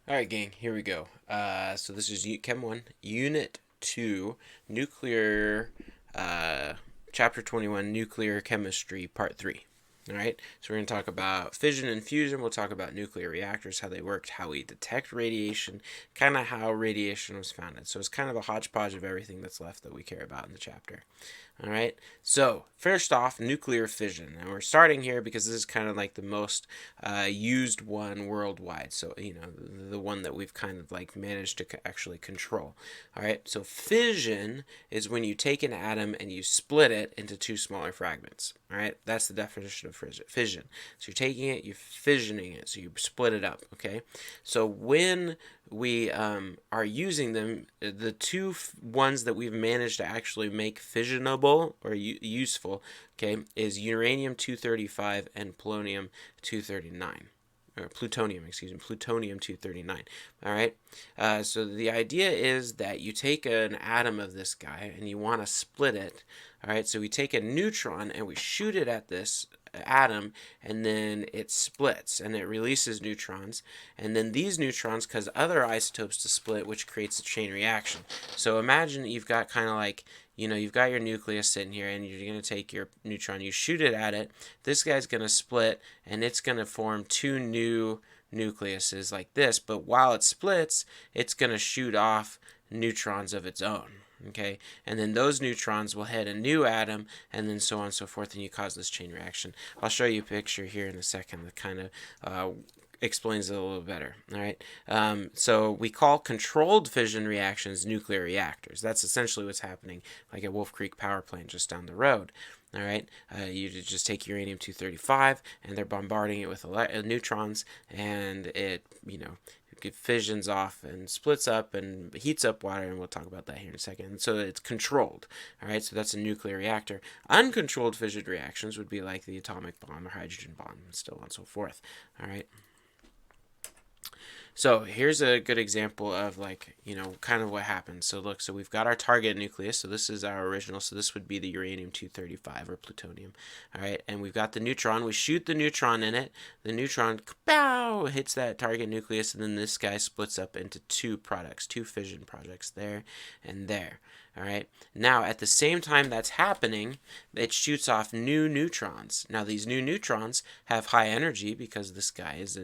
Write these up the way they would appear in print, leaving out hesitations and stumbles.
Alright, gang, here we go. So this is Chem 1, Unit 2, Nuclear, uh, Chapter 21, Nuclear Chemistry, Part 3. Alright, so we're going to talk about fission and fusion. We'll talk about nuclear reactors, how they worked, how we detect radiation, kind of how radiation was founded. So it's kind of a hodgepodge of everything that's left that we care about in the chapter. All right. So first off, nuclear fission, and we're starting here because this is kind of like the most used one worldwide. So the one that we've kind of like managed to actually control. All right. So fission is when you take an atom and you split it into two smaller fragments. All right. That's the definition of fission. So you're taking it, you're fissioning it, so you split it up. Okay. So when we are using them, the two ones that we've managed to actually make fissionable or useful, okay, is uranium 235 and polonium 239. Or plutonium, excuse me, plutonium 239. All right. So the idea is that you take an atom of this guy and you want to split it. All right. So we take a neutron and we shoot it at this atom, and then it splits and it releases neutrons, and then these neutrons cause other isotopes to split, which creates a chain reaction. So imagine you've got kind of like, you've got your nucleus sitting here, and you're going to take your neutron, you shoot it at it, this guy's going to split, and it's going to form two new nucleuses like this, but while it splits, it's going to shoot off neutrons of its own. Okay, and then those neutrons will hit a new atom, and then so on and so forth, and you cause this chain reaction. I'll show you a picture here in a second that kind of explains it a little better. All right, so we call controlled fission reactions nuclear reactors. That's essentially what's happening, like at Wolf Creek Power Plant just down the road. All right, you just take uranium 235, and they're bombarding it with neutrons, and it fissions off and splits up and heats up water, and we'll talk about that here in a second. And so it's controlled. All right, so that's a nuclear reactor. Uncontrolled fission reactions would be like the atomic bomb or hydrogen bomb, and so on and so forth. All right. So here's a good example of kind of what happens. So look, so we've got our target nucleus. So this is our original. So this would be the uranium 235 or plutonium. All right, and we've got the neutron. We shoot the neutron in it. The neutron, pow, hits that target nucleus, and then this guy splits up into two products, two fission products there and there. All right. Now, at the same time that's happening, it shoots off new neutrons. Now, these new neutrons have high energy because this guy is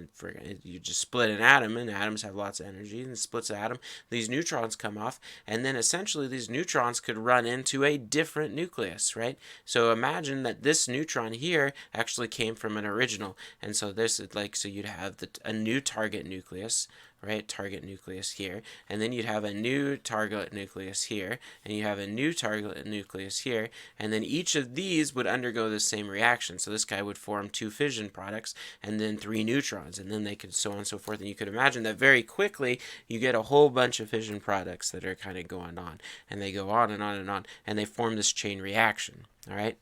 you just split an atom, and atoms have lots of energy, and it splits an atom. These neutrons come off, and then essentially these neutrons could run into a different nucleus, right? So imagine that this neutron here actually came from an original, and so this is so you'd have a new target nucleus, right? Target nucleus here, and then you'd have a new target nucleus here, and you have a new target nucleus here, and then each of these would undergo the same reaction. So this guy would form two fission products, and then three neutrons, and then they could so on and so forth. And you could imagine that very quickly you get a whole bunch of fission products that are kind of going on, and they go on and on and on, and they form this chain reaction. All right.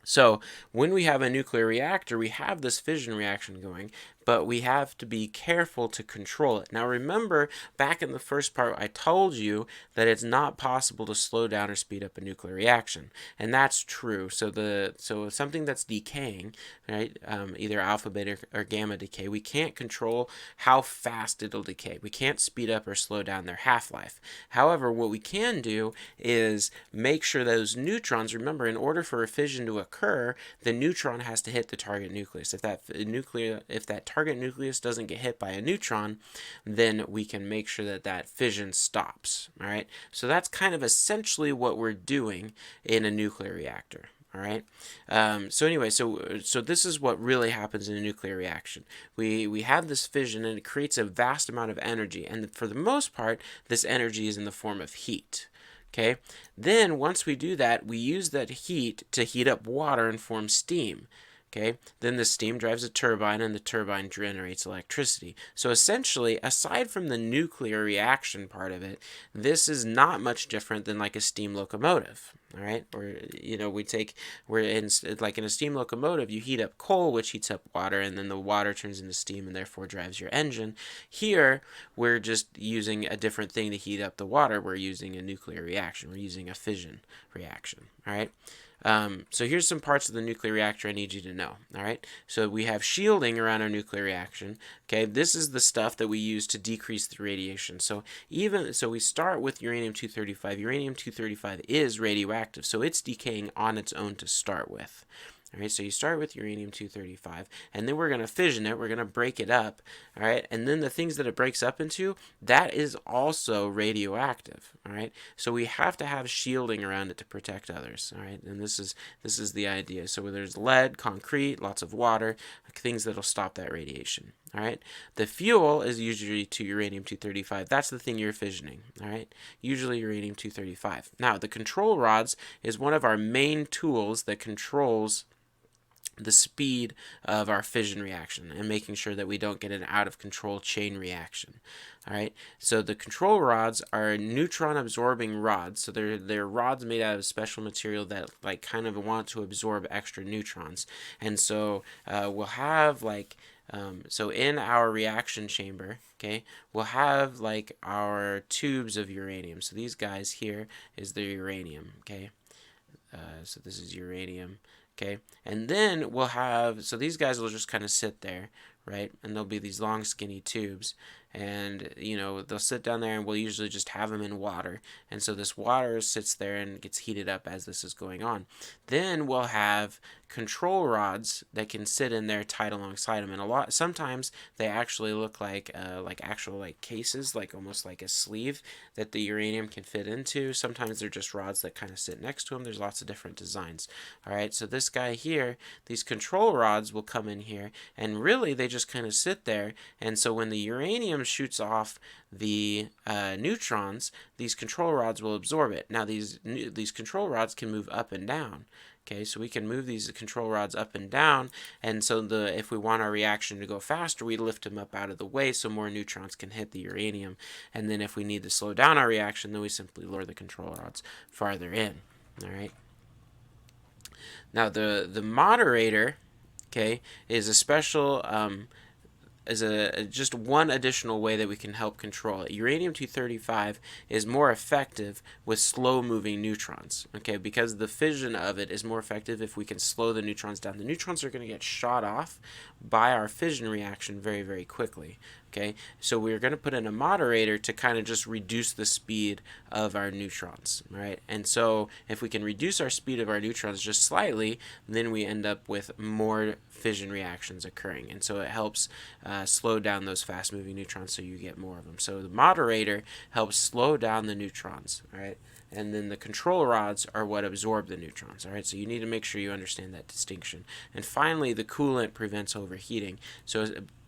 So when we have a nuclear reactor, we have this fission reaction going, but we have to be careful to control it. Now remember, back in the first part, I told you that it's not possible to slow down or speed up a nuclear reaction, and that's true. So something that's decaying, right, either alpha, beta, or gamma decay, we can't control how fast it'll decay. We can't speed up or slow down their half-life. However, what we can do is make sure those neutrons, remember, in order for a fission to occur, the neutron has to hit the target nucleus. If that target nucleus doesn't get hit by a neutron, then we can make sure that that fission stops. All right. So that's kind of essentially what we're doing in a nuclear reactor. All right. So anyway, so this is what really happens in a nuclear reaction. We have this fission, and it creates a vast amount of energy, and for the most part, this energy is in the form of heat. Okay. Then once we do that, we use that heat to heat up water and form steam. Okay, then the steam drives a turbine, and the turbine generates electricity. So essentially, aside from the nuclear reaction part of it, this is not much different than like a steam locomotive. All right, or we're in like in a steam locomotive, you heat up coal, which heats up water, and then the water turns into steam and therefore drives your engine. Here, we're just using a different thing to heat up the water. We're using a nuclear reaction. We're using a fission reaction. All right. So here's some parts of the nuclear reactor I need you to know. All right. So we have shielding around our nuclear reaction. Okay. This is the stuff that we use to decrease the radiation. So we start with uranium-235. Uranium-235 is radioactive, so it's decaying on its own to start with. All right, so you start with uranium-235, and then we're going to fission it. We're going to break it up, all right? And then the things that it breaks up into, that is also radioactive, all right? So we have to have shielding around it to protect others, all right? And this is the idea. So there's lead, concrete, lots of water, things that'll stop that radiation, all right? The fuel is usually to uranium-235. That's the thing you're fissioning, all right? Usually uranium-235. Now, the control rods is one of our main tools that controls the speed of our fission reaction and making sure that we don't get an out of control chain reaction. All right, so the control rods are neutron absorbing rods. So they're rods made out of special material that like kind of want to absorb extra neutrons. And so we'll have like so in our reaction chamber, okay, we'll have like our tubes of uranium. So these guys here is the uranium, okay. So this is uranium. Okay, and then we'll have, so these guys will just kind of sit there, right? And there'll be these long skinny tubes, and they'll sit down there, and we'll usually just have them in water. And so this water sits there and gets heated up as this is going on. Then we'll have control rods that can sit in there tied alongside them, and sometimes they actually look like actual cases, like almost like a sleeve that the uranium can fit into. Sometimes they're just rods that kind of sit next to them. There's lots of different designs. All right, so this guy here, these control rods will come in here, and really they just kind of sit there. And so when the uranium shoots off the neutrons, these control rods will absorb it. Now these control rods can move up and down. Okay, so we can move these control rods up and down, and so if we want our reaction to go faster, we lift them up out of the way so more neutrons can hit the uranium. And then if we need to slow down our reaction, then we simply lower the control rods farther in. All right. Now the moderator, okay, is a special just one additional way that we can help control it. Uranium-235 is more effective with slow-moving neutrons, okay, because the fission of it is more effective if we can slow the neutrons down. The neutrons are going to get shot off by our fission reaction very, very quickly, okay? So we're going to put in a moderator to kind of just reduce the speed of our neutrons, right? And so if we can reduce our speed of our neutrons just slightly, then we end up with more fission reactions occurring. And so it helps slow down those fast-moving neutrons so you get more of them. So the moderator helps slow down the neutrons, all right? And then the control rods are what absorb the neutrons, all right? So you need to make sure you understand that distinction. And finally, the coolant prevents overheating. So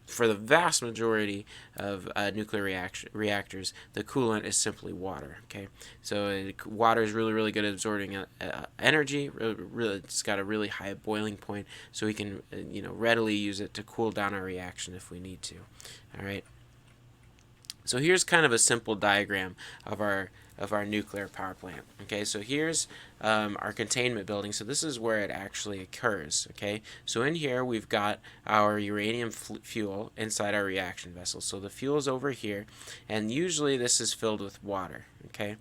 for the vast majority of nuclear reactors, the coolant is simply water, okay? So water is really, really good at absorbing energy. Really, it's got a really high boiling point, so we can readily use it to cool down our reaction if we need to, all right? So here's kind of a simple diagram of our nuclear power plant. Okay, so here's our containment building. So this is where it actually occurs. Okay, so in here we've got our uranium fuel inside our reaction vessel. So the fuel is over here, and usually this is filled with water. Okay,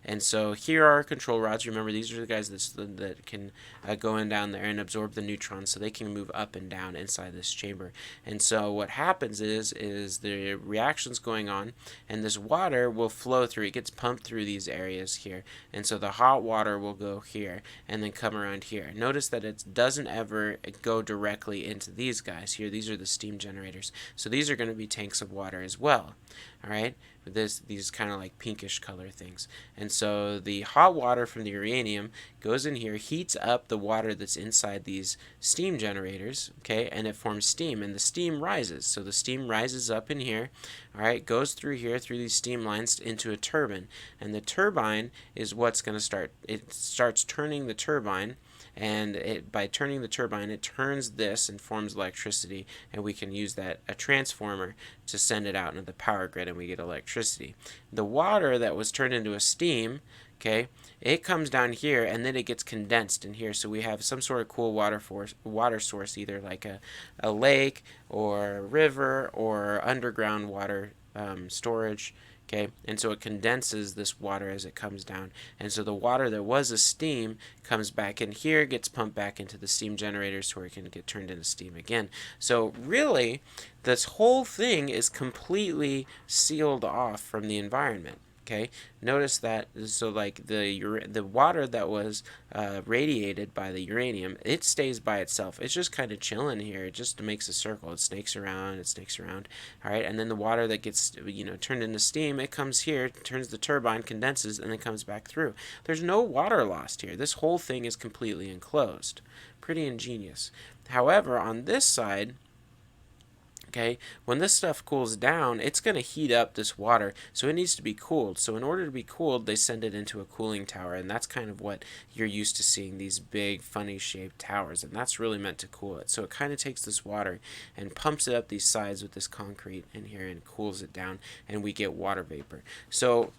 and so here are our control rods. Remember, these are the guys that can go in down there and absorb the neutrons, so they can move up and down inside this chamber. And so what happens is the reaction's going on, and this water will flow through. It gets pumped through these areas here, and so the hot water will go here and then come around here. Notice that it doesn't ever go directly into these guys here. These are the steam generators, so these are going to be tanks of water as well. All right, these kind of like pinkish color things. And so the hot water from the uranium goes in here, heats up the water that's inside these steam generators, okay, and it forms steam, and the steam rises. So the steam rises up in here, all right, goes through here, through these steam lines into a turbine, and the turbine is what's going to starts turning the turbine. And by turning the turbine, it turns this and forms electricity, and we can use a transformer to send it out into the power grid, and we get electricity. The water that was turned into a steam, okay, it comes down here, and then it gets condensed in here, so we have some sort of cool water source, either like a lake or a river or underground water storage. Okay, and so it condenses this water as it comes down, and so the water that was a steam comes back in here, gets pumped back into the steam generators where it can get turned into steam again. So really, this whole thing is completely sealed off from the environment. Okay, notice that. So like the water that was radiated by the uranium, it stays by itself. It's just kind of chilling here. It just makes a circle. It snakes around. It snakes around. All right, and then the water that gets turned into steam, it comes here, turns the turbine, condenses, and then comes back through. There's no water lost here. This whole thing is completely enclosed. Pretty ingenious. However, on this side, okay, when this stuff cools down, it's going to heat up this water, so it needs to be cooled. So in order to be cooled, they send it into a cooling tower, and that's kind of what you're used to seeing, these big, funny shaped towers, and that's really meant to cool it. So it kind of takes this water and pumps it up these sides with this concrete in here and cools it down, and we get water vapor. So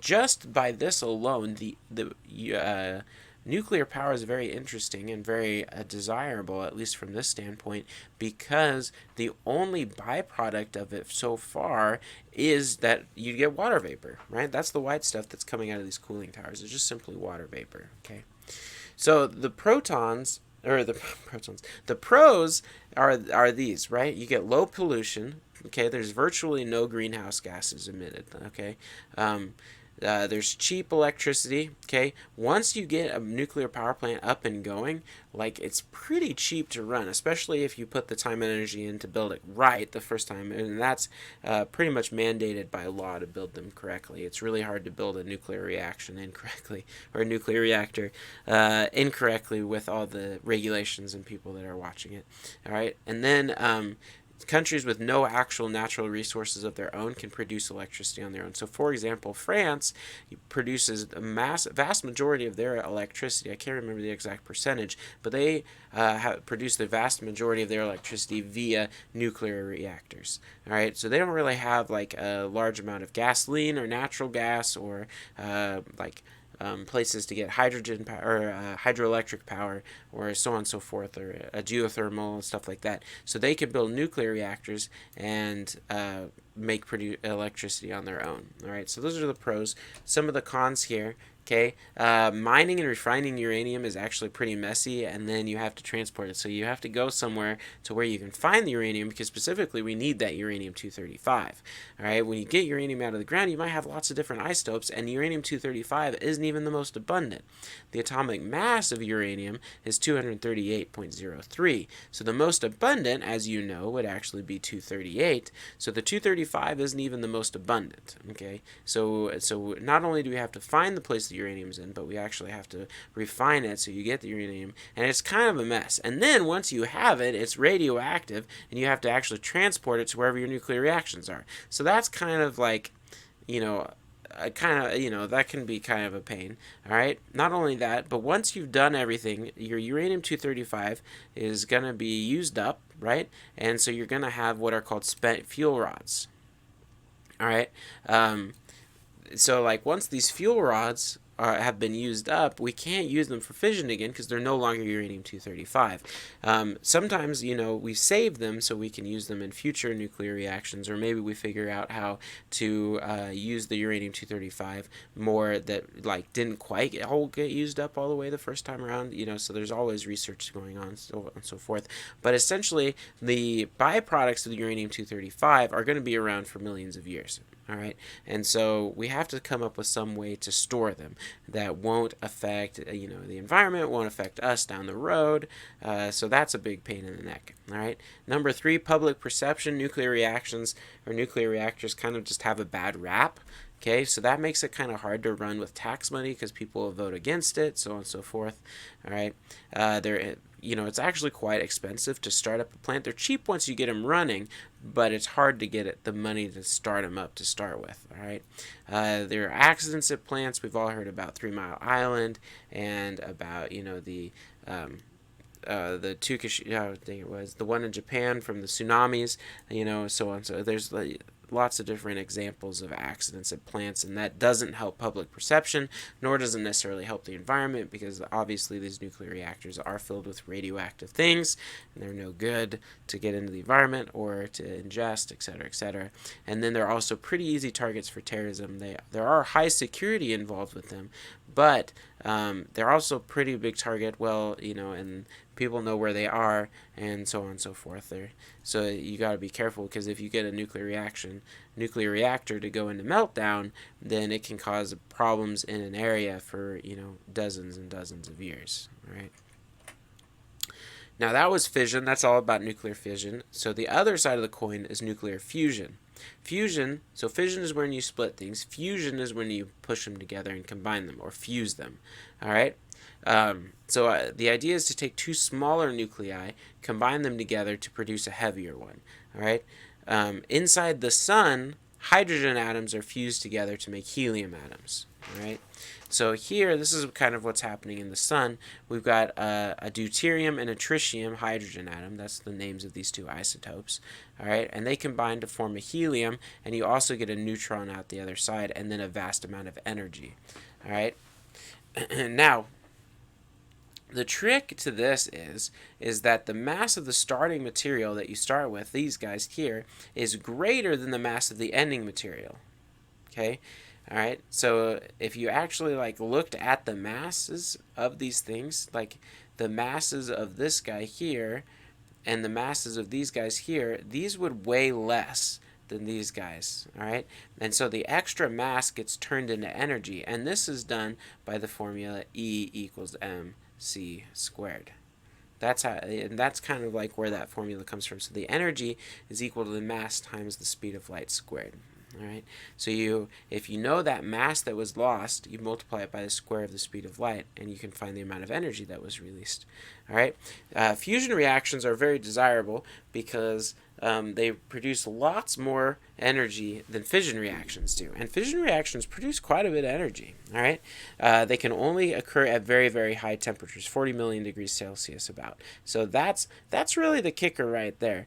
just by this alone, the nuclear power is very interesting and very desirable, at least from this standpoint, because the only byproduct of it so far is that you get water vapor, right? That's the white stuff that's coming out of these cooling towers. It's just simply water vapor, okay? So the protons, or the protons, the pros are these, right? You get low pollution, okay? There's virtually no greenhouse gases emitted, okay? There's cheap electricity, okay? Once you get a nuclear power plant up and going, like, it's pretty cheap to run, especially if you put the time and energy in to build it right the first time, and that's pretty much mandated by law to build them correctly. It's really hard to build a nuclear reaction incorrectly, or a nuclear reactor incorrectly with all the regulations and people that are watching it, all right? And then countries with no actual natural resources of their own can produce electricity on their own. So, for example, France produces a vast majority of their electricity. I can't remember the exact percentage, but they produce the vast majority of their electricity via nuclear reactors. All right, so they don't really have like a large amount of gasoline or natural gas or places to get hydrogen power or hydroelectric power or so on and so forth, or a geothermal and stuff like that. So they can build nuclear reactors and produce electricity on their own. All right, so those are the pros. Some of the cons here. Okay, mining and refining uranium is actually pretty messy, and then you have to transport it. So you have to go somewhere to where you can find the uranium, because specifically we need that uranium-235. All right, when you get uranium out of the ground, you might have lots of different isotopes, and uranium-235 isn't even the most abundant. The atomic mass of uranium is 238.03. So the most abundant, as you know, would actually be 238. So the 235 isn't even the most abundant. Okay, so not only do we have to find the place the uranium's in, but we actually have to refine it so you get the uranium, and it's kind of a mess. And then once you have it, it's radioactive, and you have to actually transport it to wherever your nuclear reactions are. So that's kind of like, that can be kind of a pain. All right, not only that, but once you've done everything, your uranium-235 is going to be used up, right? And so you're going to have what are called spent fuel rods. All right, so like once these fuel rods have been used up, we can't use them for fission again because they're no longer uranium-235. Sometimes, we save them so we can use them in future nuclear reactions, or maybe we figure out how to use the uranium-235 more that like didn't quite get used up all the way the first time around. So there's always research going on, so on and so forth. But essentially, the byproducts of the uranium-235 are going to be around for millions of years. All right, and so we have to come up with some way to store them that won't affect, the environment, won't affect us down the road. So that's a big pain in the neck. All right. Number 3, public perception. Nuclear reactions or nuclear reactors kind of just have a bad rap. Okay, so that makes it kind of hard to run with tax money because people will vote against it, so on and so forth. All right, it's actually quite expensive to start up a plant. They're cheap once you get them running, but it's hard to get the money to start them up to start with. All right, there are accidents at plants. We've all heard about 3 Mile Island and about the Tukushima, I think it was the one in Japan from the tsunamis, so on. So there's lots of different examples of accidents at plants, and that doesn't help public perception, nor does it necessarily help the environment, because obviously these nuclear reactors are filled with radioactive things, and they're no good to get into the environment or to ingest, etc., etc. And then they're also pretty easy targets for terrorism. There are high security involved with them, but they're also pretty big target. Well, and people know where they are, and so on and so forth. So you got to be careful, because if you get a nuclear reactor to go into meltdown, then it can cause problems in an area for dozens and dozens of years. Right. Now that was fission. That's all about nuclear fission. So the other side of the coin is nuclear fusion. So fission is when you split things. Fusion is when you push them together and combine them, or fuse them. All right. So the idea is to take two smaller nuclei, combine them together to produce a heavier one. All right. Inside the sun, hydrogen atoms are fused together to make helium atoms. All right. So here, this is kind of what's happening in the sun. We've got a deuterium and a tritium hydrogen atom. That's the names of these two isotopes. All right, and they combine to form a helium, and you also get a neutron out the other side, and then a vast amount of energy. All right. Now, the trick to this is that the mass of the starting material that you start with, these guys here, is greater than the mass of the ending material. Okay. All right, so if you actually looked at the masses of these things, like the masses of this guy here and the masses of these guys here, these would weigh less than these guys. All right, and so the extra mass gets turned into energy, and this is done by the formula E equals mc squared. That's how, and that's kind of where that formula comes from. So the energy is equal to the mass times the speed of light squared. All right. So if you know that mass that was lost, you multiply it by the square of the speed of light, and you can find the amount of energy that was released. All right. Fusion reactions are very desirable because they produce lots more energy than fission reactions do, and fission reactions produce quite a bit of energy. All right. They can only occur at very, very high temperatures, 40 million degrees Celsius about. So that's really the kicker right there.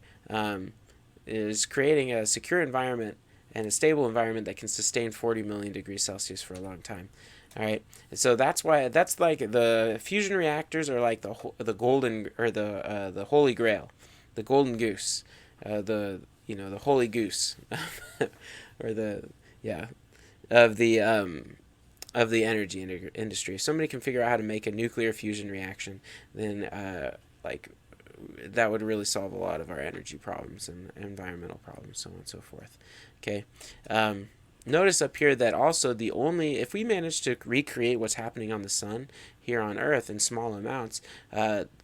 Is creating a secure environment and a stable environment that can sustain 40 million degrees Celsius for a long time. All right, so that's why the fusion reactors are like the golden, or the holy grail, the golden goose, the holy goose, or of the energy industry. If somebody can figure out how to make a nuclear fusion reaction, then that would really solve a lot of our energy problems and environmental problems, so on and so forth. Okay. Notice up here that also if we manage to recreate what's happening on the sun here on Earth in small amounts,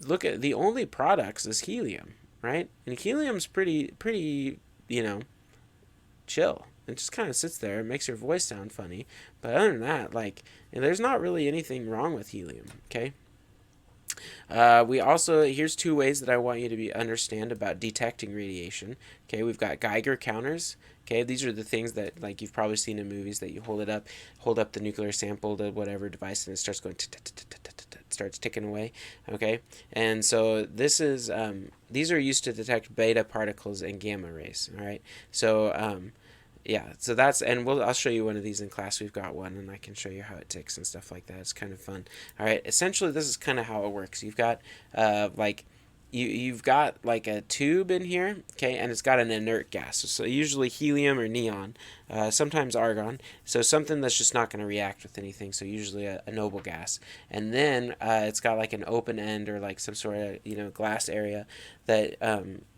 look at the only products is helium, right? And helium's pretty, chill. It just kind of sits there. It makes your voice sound funny. But other than that, there's not really anything wrong with helium, okay? Here's two ways that I want you to understand about detecting radiation. Okay, we've got Geiger counters. Okay, these are the things that you've probably seen in movies, that you hold up the nuclear sample to whatever device, and it starts going, starts ticking away. Okay, and so these are used to detect beta particles and gamma rays. All right, so yeah, so I'll show you one of these in class. We've got one, and I can show you how it ticks and stuff like that. It's kind of fun. All right, essentially this is kind of how it works. You've got you've got a tube in here, okay, and it's got an inert gas. So usually helium or neon, sometimes argon. So something that's just not going to react with anything. So usually a noble gas. And then it's got an open end, or some sort of glass area that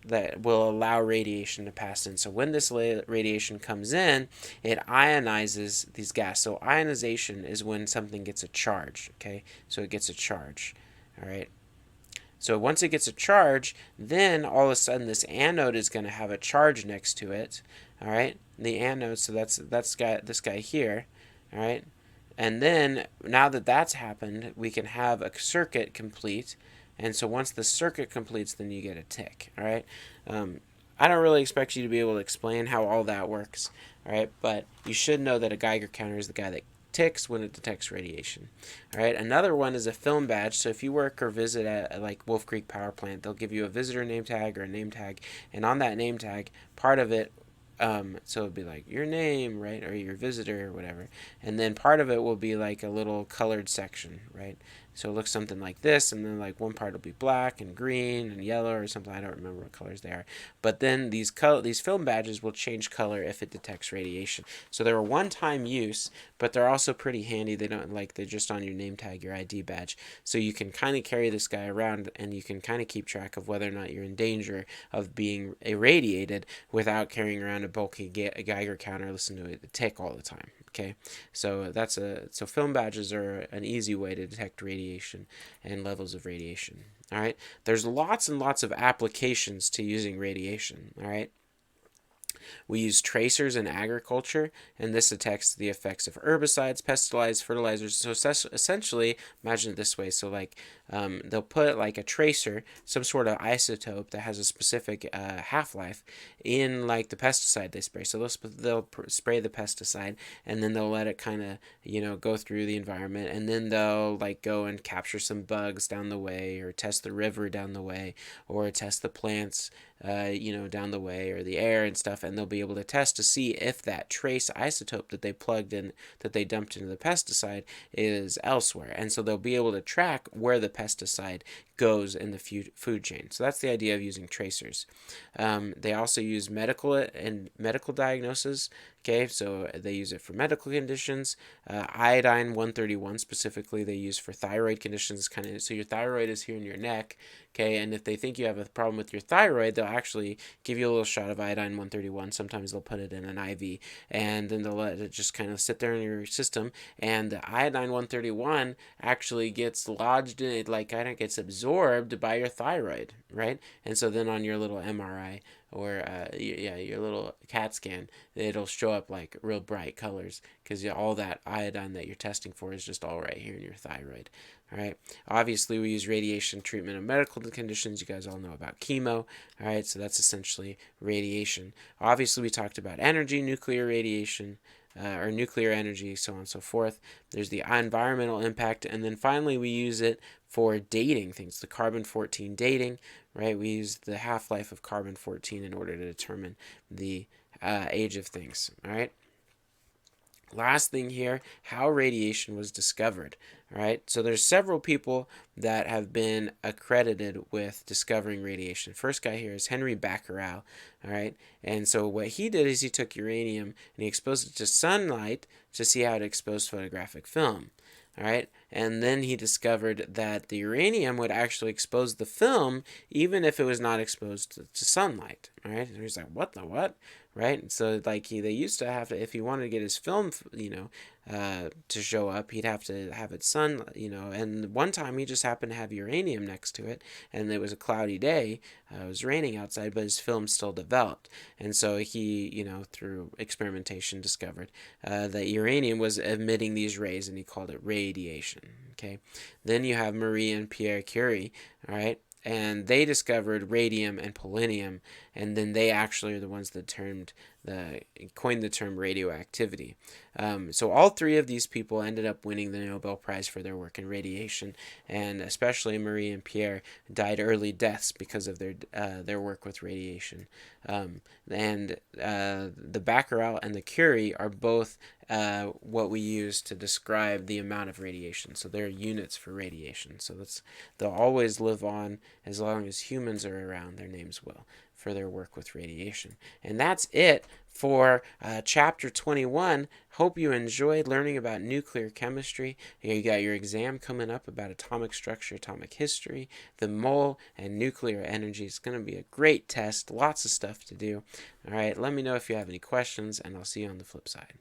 that will allow radiation to pass in. So when this radiation comes in, it ionizes these gas. So ionization is when something gets a charge. Okay, so it gets a charge. All right. So once it gets a charge, then all of a sudden this anode is going to have a charge next to it. All right, the anode. So that's this guy here. All right, and then now that that's happened, we can have a circuit complete. And so once the circuit completes, then you get a tick. All right. I don't really expect you to be able to explain how all that works. All right, but you should know that a Geiger counter is the guy that ticks when it detects radiation. All right, another one is a film badge. So if you work or visit at Wolf Creek Power Plant, they'll give you a visitor name tag or a name tag, and on that name tag, part of it So it'll be like your name, right, or your visitor or whatever, and then part of it will be like a little colored section, right? So it looks something like this, and then like one part will be black and green and yellow or something. I don't remember what colors they are, but then these film badges will change color if it detects radiation. So they're a one-time use, but they're also pretty handy. They're just on your name tag, your ID badge, so you can kind of carry this guy around, and you can kind of keep track of whether or not you're in danger of being irradiated without carrying around a bulky Geiger counter, listen to it tick all the time. Okay, so film badges are an easy way to detect radiation and levels of radiation. All right, there's lots and lots of applications to using radiation. All right. We use tracers in agriculture, and this detects the effects of herbicides, pesticides, fertilizers. So essentially, imagine it this way. So like they'll put like a tracer, some sort of isotope that has a specific half-life in like the pesticide they spray. So they'll spray the pesticide, and then they'll let it kind of, go through the environment, and then they'll like go and capture some bugs down the way, or test the river down the way, or test the plants down the way, or the air and stuff, and they'll be able to test to see if that trace isotope that they plugged in, that they dumped into the pesticide, is elsewhere. And so they'll be able to track where the pesticide goes in the food chain. So that's the idea of using tracers. They also use medical diagnosis. Okay, so they use it for medical conditions. Iodine 131 specifically, they use for thyroid conditions. So your thyroid is here in your neck. Okay, and if they think you have a problem with your thyroid, they'll actually give you a little shot of iodine 131. Sometimes they'll put it in an IV, and then they'll let it just kind of sit there in your system. And the iodine 131 actually gets lodged in it, like kind of gets absorbed by your thyroid, right? And so then on your little MRI or your little CAT scan, it'll show up like real bright colors because all that iodine that you're testing for is just all right here in your thyroid. All right. Obviously, we use radiation treatment of medical conditions. You guys all know about chemo. All right. So that's essentially radiation. Obviously, we talked about energy, nuclear radiation, or nuclear energy, so on and so forth. There's the environmental impact, and then finally, we use it for dating things, the carbon-14 dating. Right. We use the half-life of carbon-14 in order to determine the age of things. All right. Last thing here, how radiation was discovered. All right, so there's several people that have been accredited with discovering radiation. First guy here is Henry Becquerel. All right, and so what he did is he took uranium and he exposed it to sunlight to see how it exposed photographic film. All right, and then he discovered that the uranium would actually expose the film even if it was not exposed to sunlight. All right, and he's like, what the what? Right, and so like they used to have to, if he wanted to get his film, to show up, he'd have to have it sun, and one time he just happened to have uranium next to it, and it was a cloudy day, it was raining outside, but his film still developed, and so he, through experimentation discovered that uranium was emitting these rays, and he called it radiation. Okay, then you have Marie and Pierre Curie, all right, and they discovered radium and polonium, and then they actually are the ones that coined the term radioactivity. So all three of these people ended up winning the Nobel Prize for their work in radiation, and especially Marie and Pierre died early deaths because of their work with radiation. The Becquerel and the Curie are both what we use to describe the amount of radiation. So they're units for radiation. So they'll always live on as long as humans are around. Their names will, for their work with radiation. And that's it for chapter 21. Hope you enjoyed learning about nuclear chemistry. You got your exam coming up about atomic structure, atomic history, the mole, and nuclear energy. It's going to be a great test. Lots of stuff to do. All right, let me know if you have any questions, and I'll see you on the flip side.